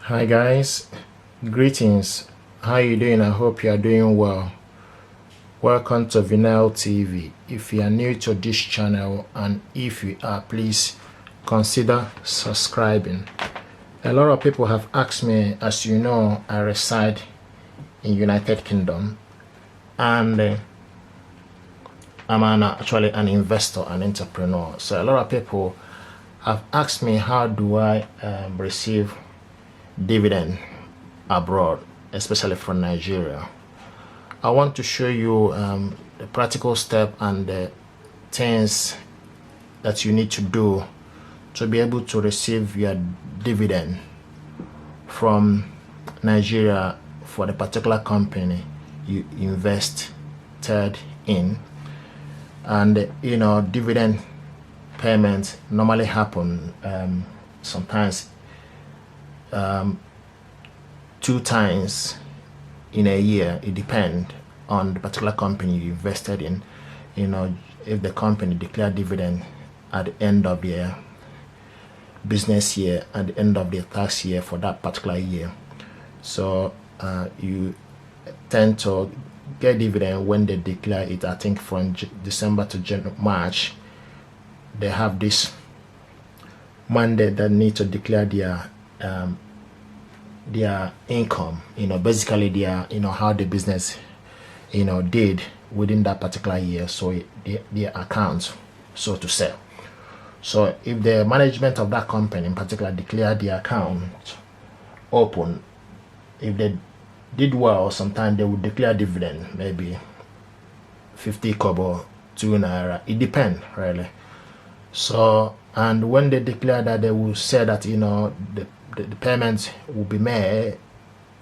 Hi guys, greetings. How you doing? I hope you are doing well. Welcome to Vinyl TV. If you are new to this channel, and if you are, please consider subscribing. A lot of people have asked me, as you know, I reside in United Kingdom, and I'm actually an investor, an entrepreneur. So a lot of people have asked me, how do I receive dividend abroad, especially from Nigeria? I want to show you the practical step and the things that you need to do to be able to receive your dividend from Nigeria for the particular company you invested in. And you know, dividend payments normally happen sometimes 2 times in a year. It depends on the particular company you invested in. You know, if the company declare dividend at the end of their business year, at the end of their tax year for that particular year, so you tend to get dividend when they declare it. I think from December to March, they have this mandate that need to declare their income, you know, basically their, you know, how the business, you know, did within that particular year. So their accounts, so to say. So if the management of that company in particular declare the account open, if they did well, sometimes they would declare dividend, maybe 50 kobo, 2 naira, it depends really. So, and when they declare that, they will say that, you know, the payments will be made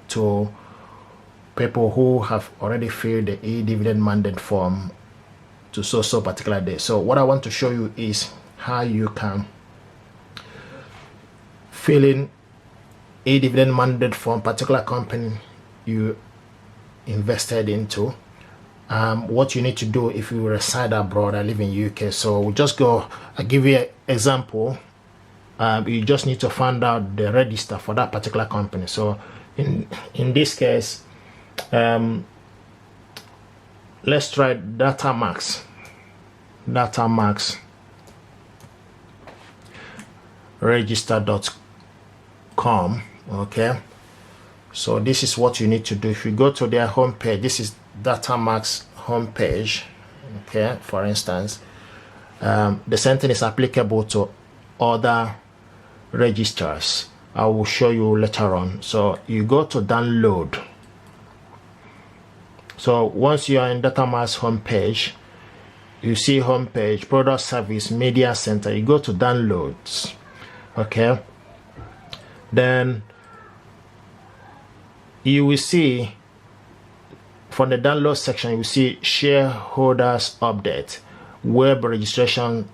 to people who have already filled the E-Dividend mandate form to so particular day. So what I want to show you is how you can fill in E-Dividend mandate form particular company you invested into. What you need to do if you reside abroad. I live in UK, so we'll just go. I'll give you an example. You just need to find out the register for that particular company. So in this case, let's try Datamax register.com. okay, so this is what you need to do. If you go to their homepage, this is Datamax homepage, okay, for instance. The same thing is applicable to other registers. I will show you later on. So you go to download. So once you are in Datamax homepage, you see homepage, product service, media center. You go to downloads, okay, then you will see from the download section, you will see shareholders update, web registration,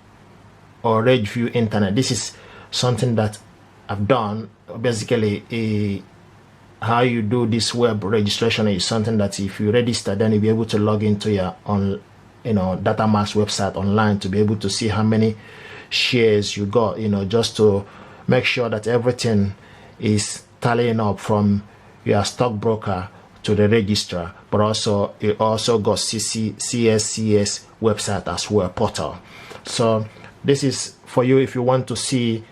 or review internet. This is something that I've done. Basically, how you do this web registration is something that if you register, then you'll be able to log into your Datamax website online to be able to see how many shares you got, you know, just to make sure that everything is tallying up from your stockbroker to the registrar. But also it also got CSCS website as well, portal. So this is for you if you want to see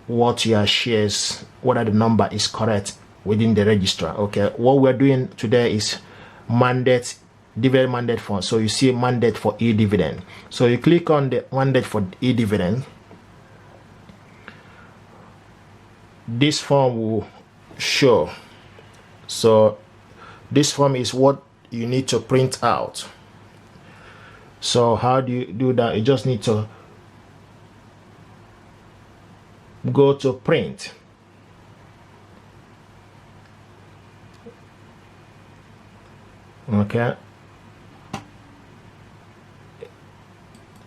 what your shares, whether the number is correct within the registrar. Okay, what we're doing today is mandate, dividend mandate form. So you see mandate for E-Dividend. So you click on the mandate for E-Dividend. This form will show. So this form is what you need to print out. So how do you do that? You just need to go to print. Okay,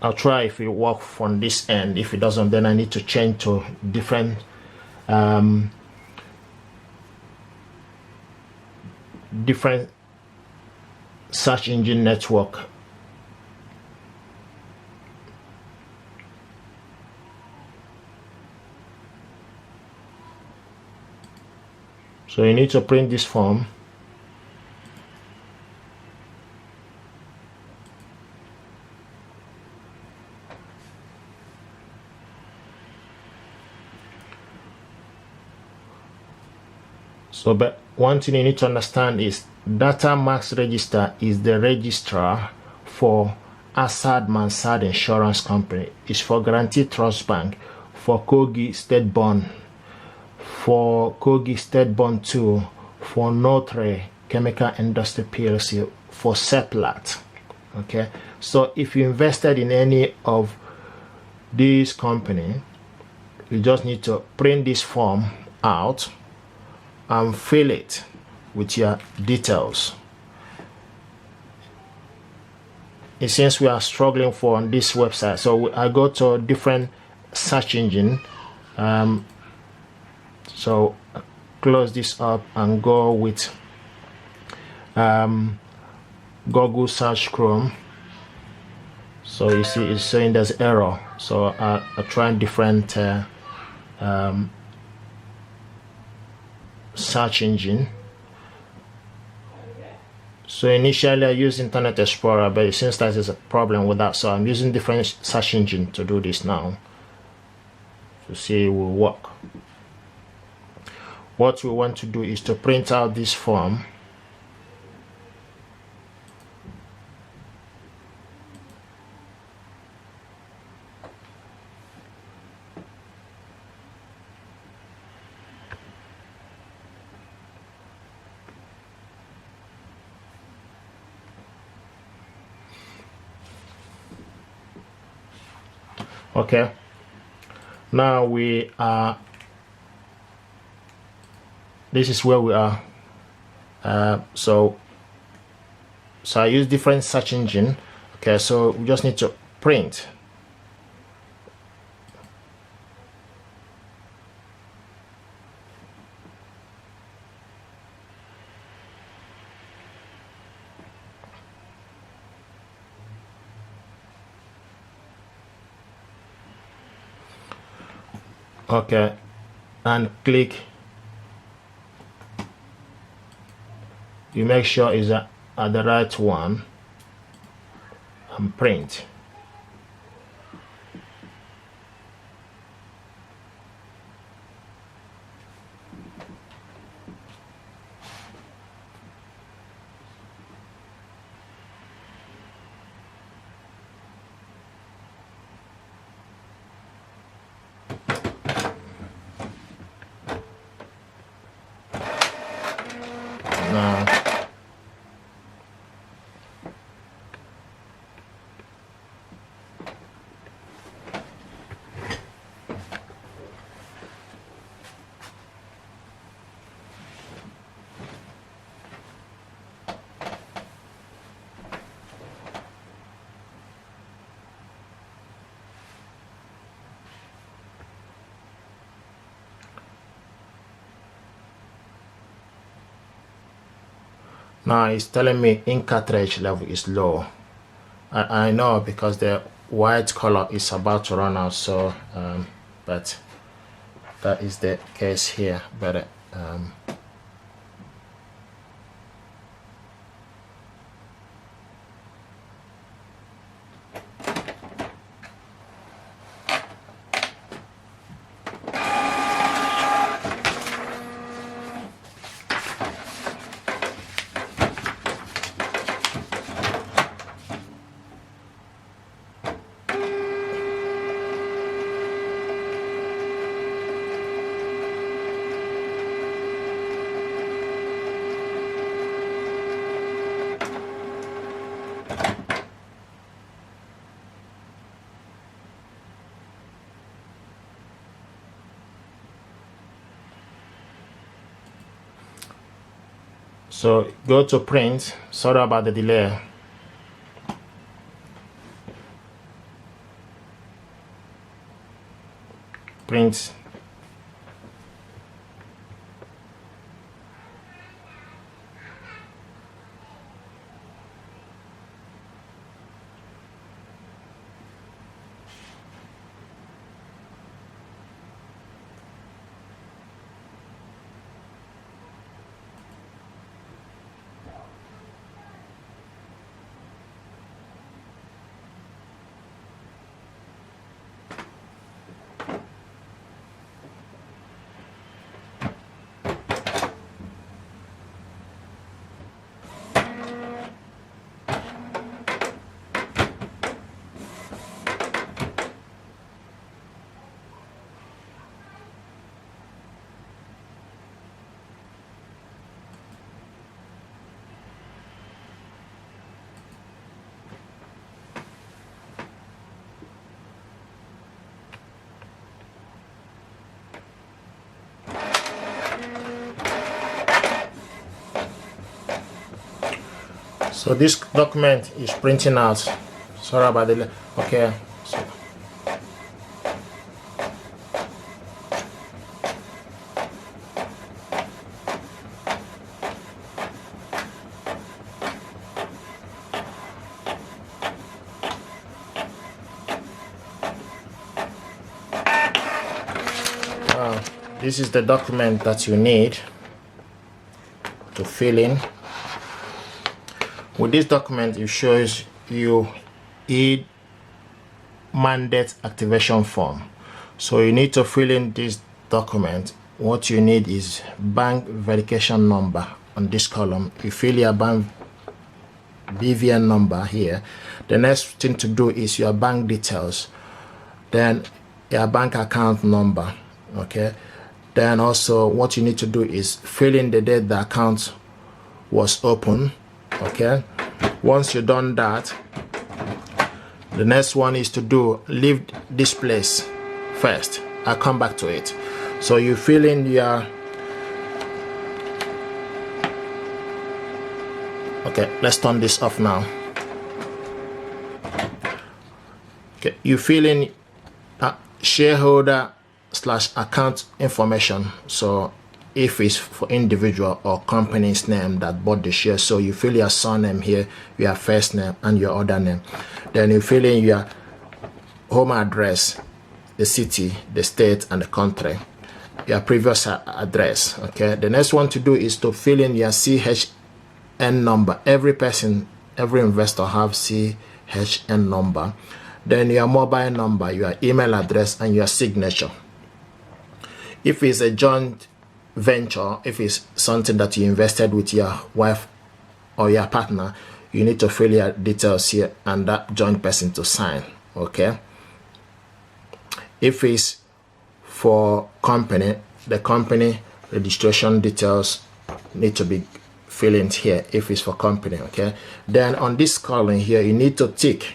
I'll try if it works from this end. If it doesn't, then I need to change to different search engine network. So you need to print this form. So, but one thing you need to understand is Data Max Register is the registrar for Assad Mansard Insurance Company. It's for Guaranty Trust Bank, for Kogi State Bond, for Kogi State Bond 2, for Notre Chemical Industry PLC, for Seplat. Okay, so if you invested in any of these company, you just need to print this form out and fill it with your details. And since we are struggling for on this website, so I go to a different search engine. So close this up and go with Google search Chrome. So you see it's saying there's error, so I try different search engine. So initially I used Internet Explorer, but since that is a problem with that, so I'm using different search engine to do this now to see it will work. What we want to do is to print out this form. Okay, now we are, this is where we are. So I use different search engine. Okay, so we just need to print. Okay, and click. You make sure it's at the right one and print. Now it's telling me ink cartridge level is low. I know because the white color is about to run out, so but that is the case here. But so go to print. Sorry about the delay. Print. So this document is printing out. Sorry about the okay. So, this is the document that you need to fill in. With this document, it shows you mandate activation form. So you need to fill in this document. What you need is bank verification number on this column. You fill your bank BVN number here. The next thing to do is your bank details, then your bank account number. Okay, then also what you need to do is fill in the date the account was open. Okay, once you've done that, the next one is to leave this place first. I'll come back to it. So you fill in your, okay, let's turn this off now. Okay, you fill in shareholder / account information. So if it's for individual or company's name that bought the share, so you fill your surname here, your first name and your other name. Then you fill in your home address, the city, the state and the country, your previous address. Okay, the next one to do is to fill in your CHN number. Every person, every investor have CHN number. Then your mobile number, your email address and your signature. If it's a joint venture, if it's something that you invested with your wife or your partner, you need to fill your details here and that joint person to sign. Okay, if it's for company, the company registration details need to be filled in here if it's for company. Okay, then on this column here you need to tick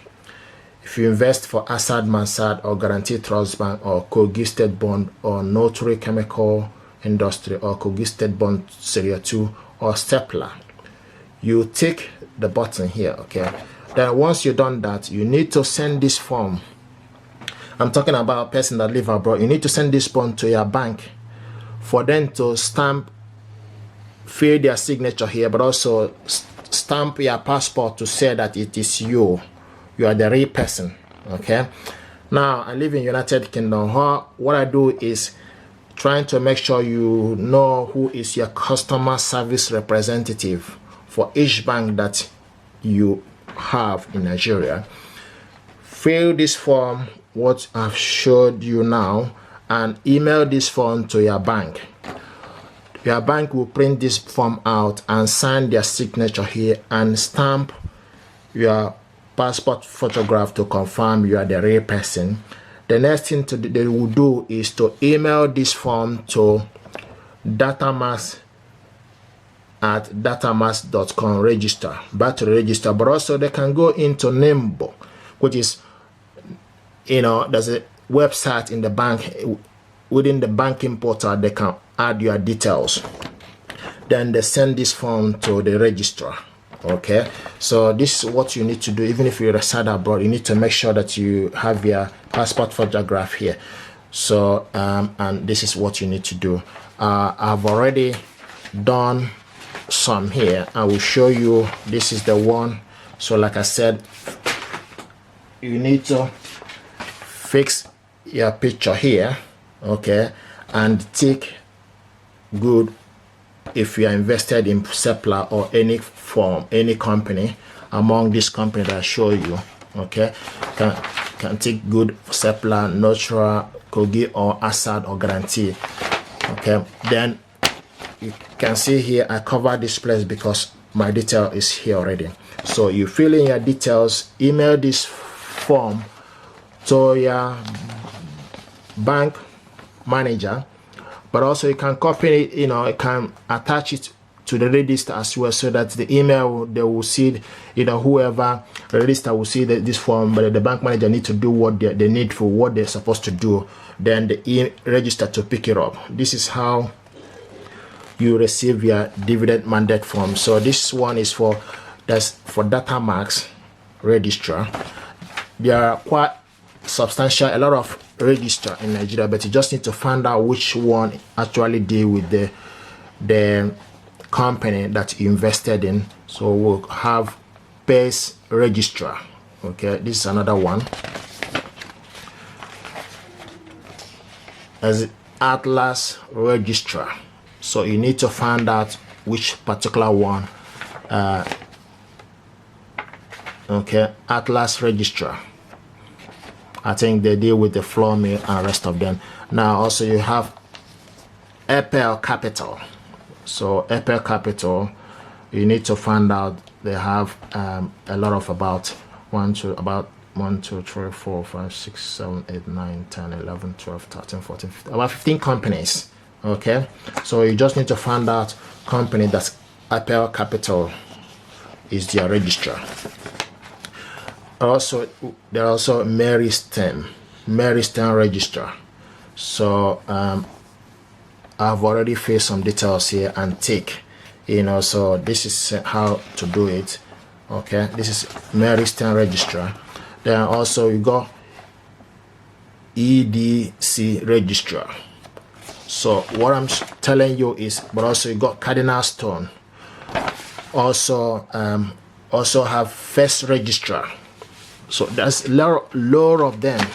if you invest for Assad Mansard or Guaranteed Trust Bank or Kogi State Bond or Notary Chemical Industry or Kogi State Bond Series 2 or Stapler. You tick the button here. Okay, then once you've done that, you need to send this form. I'm talking about a person that live abroad. You need to send this form to your bank for them to stamp, fill their signature here, but also stamp your passport to say that it is you are the real person. Okay, now I live in United Kingdom. What I do is trying to make sure you know who is your customer service representative for each bank that you have in Nigeria. Fill this form, what I've showed you now, and email this form to your bank. Your bank will print this form out and sign their signature here and stamp your passport photograph to confirm you are the real person. The next thing they will do is to email this form to datamass@datamass.com register, back to the register. But also they can go into Nimbo, which is, there's a website in the bank. Within the banking portal, they can add your details. Then they send this form to the registrar. Okay, so this is what you need to do. Even if you reside abroad, you need to make sure that you have your passport photograph here. So and this is what you need to do. I've already done some here. I will show you. This is the one. So like I said, you need to fix your picture here. Okay, and tick good if you are invested in Stapler or any firm, any company among this company that I show you. Okay, can tick good for Stapler, Notary, Kogi or Assad or Guarantee. Okay, then you can see here I cover this place because my detail is here already. So you fill in your details, email this form to your bank manager, but also you can copy it, you can attach it to the register as well, so that the email they will see, whoever register will see this form, but the bank manager need to do what they need for what they're supposed to do, then the register to pick it up. This is how you receive your dividend mandate form. So this one is for There's for data marks registrar. There are quite substantial, a lot of registrar in Nigeria, but you just need to find out which one actually deal with the company that you invested in. So we'll have base registrar. Okay, this is another one. As Atlas registrar. So you need to find out which particular one. Okay, Atlas registrar. I think they deal with the floor mill and rest of them. Now also you have Apple Capital. So Apple Capital, you need to find out they have a lot of about 1 2 3 4 5 6 7 8 9 10 11 12 13 14 15, about 15 companies. Okay, so you just need to find out company that's Apple Capital is their registrar. Also there are also Mary Stern registrar. So I've already filled some details here and tick, you know, so this is how to do it. Okay, this is Mary Stern registrar. Then also you got EDC registrar. So what I'm telling you is, but also you got Cardinal Stone. Also also have First registrar. So there's a lot of them.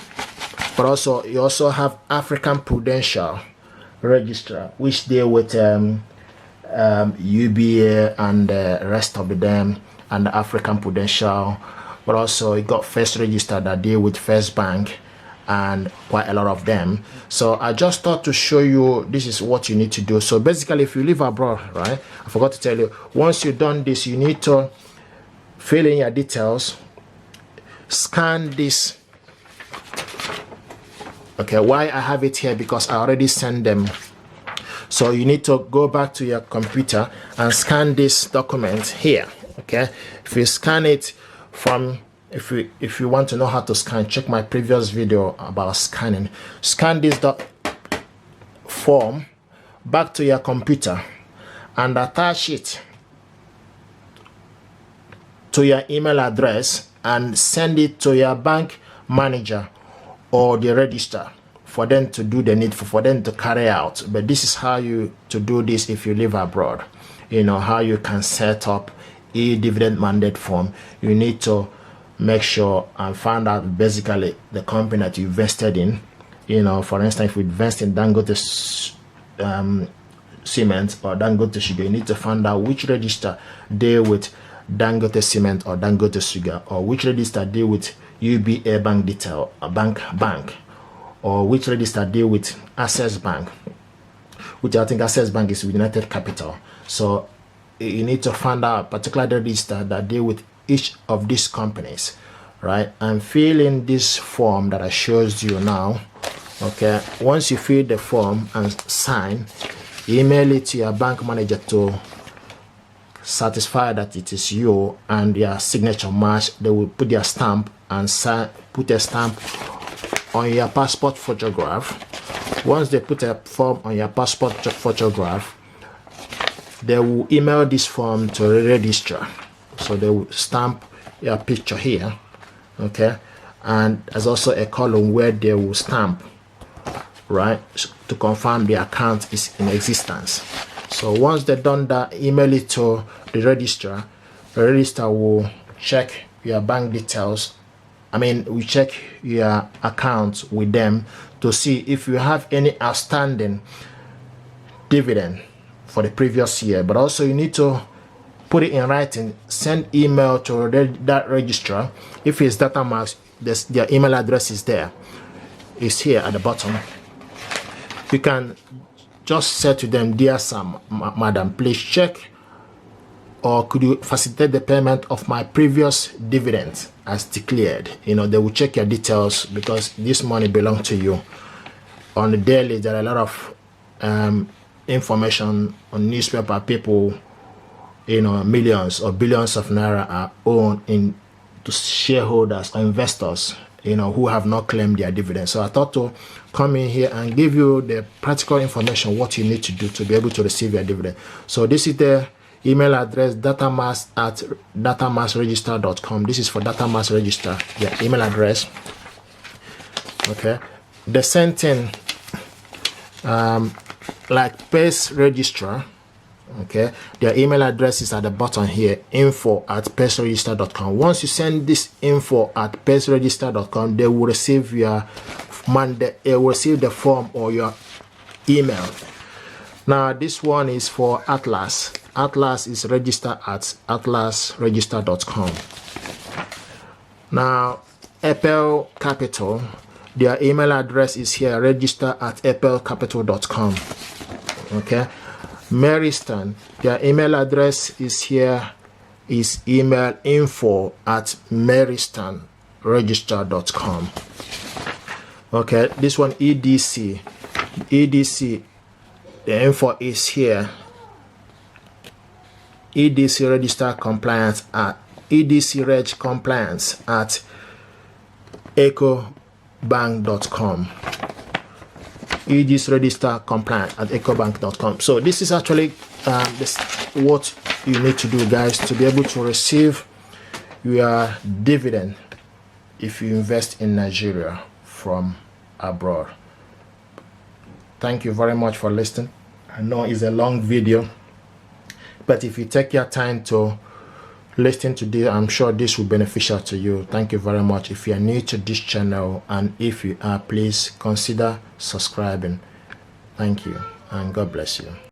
But also you also have African Prudential registrar, which deal with UBA and the rest of them, and the African Prudential. But also you got First register that deal with First Bank and quite a lot of them. So I just thought to show you this is what you need to do. So basically, if you live abroad, right, I forgot to tell you, once you've done this, you need to fill in your details, scan this. Okay, why I have it here, because I already sent them. So you need to go back to your computer and scan this document here. Okay, if you scan it from, if you want to know how to scan, check my previous video about scanning. Scan this form back to your computer and attach it to your email address and send it to your bank manager or the register for them to do the needful, for them to carry out. But this is how you to do this if you live abroad. You know how you can set up E-Dividend mandate form. You need to make sure and find out basically the company that you invested in. You know, for instance, if you invest in Dangote Cement or Dangote Sugar, you need to find out which register deal with Dangote Cement or Dangote Sugar, or which register deal with UBA bank detail, a bank, or which register deal with Access Bank, which I think Access Bank is with United Capital. So you need to find out a particular register that deal with each of these companies, right? And fill in this form that I showed you now. Okay, once you fill the form and sign, email it to your bank manager to satisfy that it is you and your signature match. They will put their stamp and sign, put a stamp on your passport photograph. Once they put a form on your passport photograph, they will email this form to the registrar. So they will stamp your picture here. Okay, and there's also a column where they will stamp, right, to confirm the account is in existence. So once they've done that, email it to the registrar. The registrar will check your bank details. I mean, we check your account with them to see if you have any outstanding dividend for the previous year. But also you need to put it in writing, send email to that registrar. If it's data marks, their email address is there. It's here at the bottom. You can just say to them, dear Sam, madam, please check, or could you facilitate the payment of my previous dividend as declared. You know, they will check your details because this money belongs to you. On the daily, there are a lot of information on newspaper. People, you know, millions or billions of naira are owned in to shareholders or investors, you know, who have not claimed their dividends. So I thought to come in here and give you the practical information what you need to do to be able to receive your dividend. So this is the email address datamassregister.com. This is for datamass register, their email address. Okay, the same thing like pest registrar. Okay, their email address is at the bottom here, info@pestregister.com. Once you send this info@pestregister.com, they will receive your they will receive the form or your email. Now this one is for Atlas. Atlas is register at atlasregister.com. Now Apple Capital, their email address is here, register@applecapital.com. Okay. Maryston, their email address is here, is email info@marystonregister.com. Okay, this one EDC, the info is here, EDC register compliance at EDC reg compliance at ecobank.com. EDC register compliant at ecobank.com. So this is actually what you need to do, guys, to be able to receive your dividend if you invest in Nigeria from abroad. Thank you very much for listening. I know it's a long video, but if you take your time to listen to this, I'm sure this will be beneficial to you. Thank you very much. If you are new to this channel, and if you are, please consider subscribing. Thank you, and God bless you.